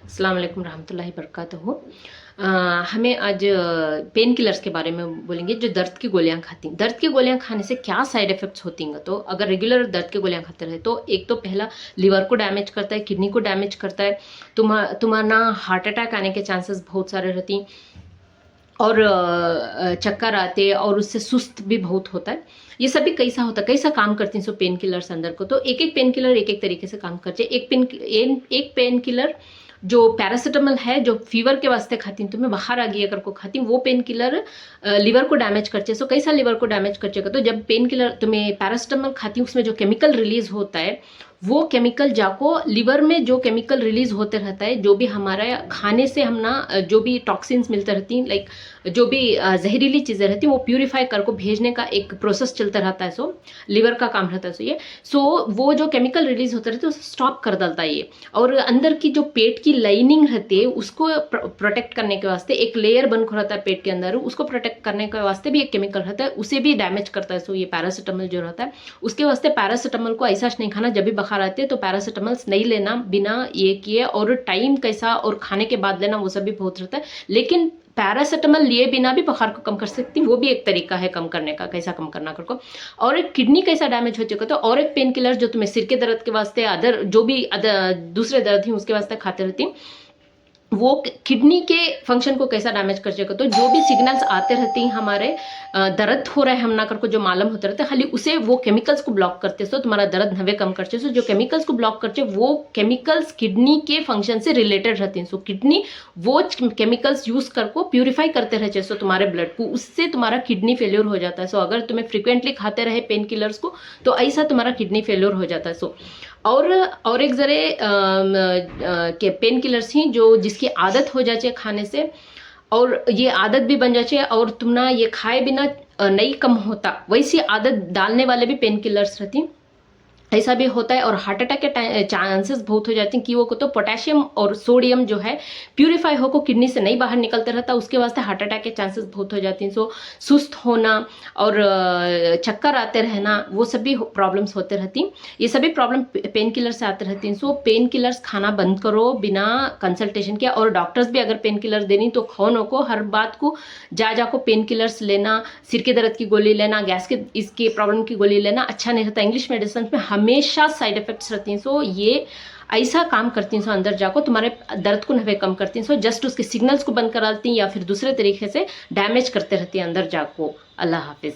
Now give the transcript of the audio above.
अस्सलाम वालेकुम रहमतुल्लाहि बरकातहू। हमें आज पेन किलर्स के बारे में बोलेंगे जो दर्द की गोलियां खाती हैं। दर्द की गोलियां खाने से क्या साइड इफ़ेक्ट्स होती हैं? तो अगर रेगुलर दर्द की गोलियां खाते रहे तो एक तो पहला लिवर को डैमेज करता है, किडनी को डैमेज करता है, तुम्हारा हार्ट अटैक आने के चांसेस बहुत सारे रहती हैं और चक्कर आते और उससे सुस्त भी बहुत होता है। ये सभी कैसा होता है, कैसा काम करती हैं सो पेन किलर्स अंदर को। तो एक एक पेन किलर एक एक तरीके से काम करते हैं। एक पेन किलर जो पैरासिटामल है, जो फीवर के वास्ते खाती हूँ, तुम्हें बाहर आ गई अगर को खाती हूँ, वो पेन किलर लिवर को डैमेज करते हैं। सो कैसा लिवर को डैमेज करते तो जब पेन किलर तुम्हें पैरासिटामल खाती हूँ, उसमें जो केमिकल रिलीज होता है वो केमिकल जाको लिवर में जो केमिकल रिलीज होते रहता है, जो भी हमारा खाने से हम ना जो भी टॉक्सिन्स मिलते रहती हैं, लाइक जो भी जहरीली चीज़ें रहती हैं वो प्यूरिफाई कर को भेजने का एक प्रोसेस चलता रहता है। सो लिवर का काम रहता है। सो वो जो केमिकल रिलीज होते रहते हैं उसे स्टॉप कर डालता है ये। और अंदर की जो पेट की लाइनिंग रहती है उसको प्रोटेक्ट करने के वास्ते एक लेयर बन को रहता है पेट के अंदर, उसको प्रोटेक्ट करने के वास्ते भी एक केमिकल रहता है, उसे भी डैमेज करता है। सो ये पैरासिटामल जो रहता है उसके वास्ते पैरासिटामल को ऐसा नहीं खाना। जब भी बुखार आते हैं तो पैरासिटामल्स नहीं लेना बिना ये किए, और टाइम कैसा और खाने के बाद लेना वो सब भी बहुत रहता है। लेकिन पैरासिटामल लिए बिना भी बुखार को कम कर सकती हूँ, वो भी एक तरीका है कम करने का, कैसा कम करना करको। और एक किडनी कैसा डैमेज हो चुका तो और एक पेन किलर जो तुम्हें सिर के दर्द के वास्ते अदर जो भी दूसरे दर्द ही उसके वास्ते खाते रहती हूँ, वो किडनी के फंक्शन को कैसा डैमेज कर जाएगा। तो जो भी सिग्नल्स आते रहते हैं हमारे दर्द हो रहा है हम ना करको जो मालूम होते रहते हैं, खाली उसे वो केमिकल्स को ब्लॉक करते सो तुम्हारा दर्द नवे कम करते। सो जो केमिकल्स को ब्लॉक करते वो केमिकल्स किडनी के फंक्शन से रिलेटेड रहते हैं। सो किडनी वो केमिकल्स यूज कर को प्यूरिफाई करते रहते सो तुम्हारे ब्लड को, उससे तुम्हारा किडनी फेल्योर हो जाता है। सो अगर तुम्हें फ्रिक्वेंटली खाते रहे पेन किलर्स को तो ऐसा तुम्हारा किडनी फेल्योर हो जाता है। सो और एक जरे के पेन किलर्स ही जो जिसकी आदत हो जाए खाने से, और ये आदत भी बन जाए और तुम ना ये खाए बिना नहीं कम होता, वैसी आदत डालने वाले भी पेन किलर्स रहती हैं। ऐसा भी होता है। और हार्ट अटैक के चांसेस बहुत हो जाते हैं कि वो को तो पोटेशियम और सोडियम जो है प्यूरिफाई होकर किडनी से नहीं बाहर निकलते रहता, उसके वास्ते हार्ट अटैक के चांसेस बहुत हो जाते हैं। सो सुस्त होना और चक्कर आते रहना वो सभी प्रॉब्लम्स होते रहती हैं। ये सभी प्रॉब्लम पेन किलर से आते रहती हैं। सो पेन किलर्स खाना बंद करो बिना कंसल्टेशन किया, और डॉक्टर्स भी अगर पेन किलर देनी तो खानो को हर बात को जा को पेन किलर्स लेना, सिर के दर्द की गोली लेना, गैस के इसकी प्रॉब्लम की गोली लेना अच्छा नहीं रहता। इंग्लिश मेडिसिन में हमेशा साइड इफेक्ट्स रहती हैं। सो ये ऐसा काम करती हैं सो अंदर जाको तुम्हारे दर्द को नवे कम करती हैं। सो जस्ट उसके सिग्नल्स को बंद करा देती हैं या फिर दूसरे तरीके से डैमेज करते रहती हैं अंदर जाको। अल्लाह हाफिज।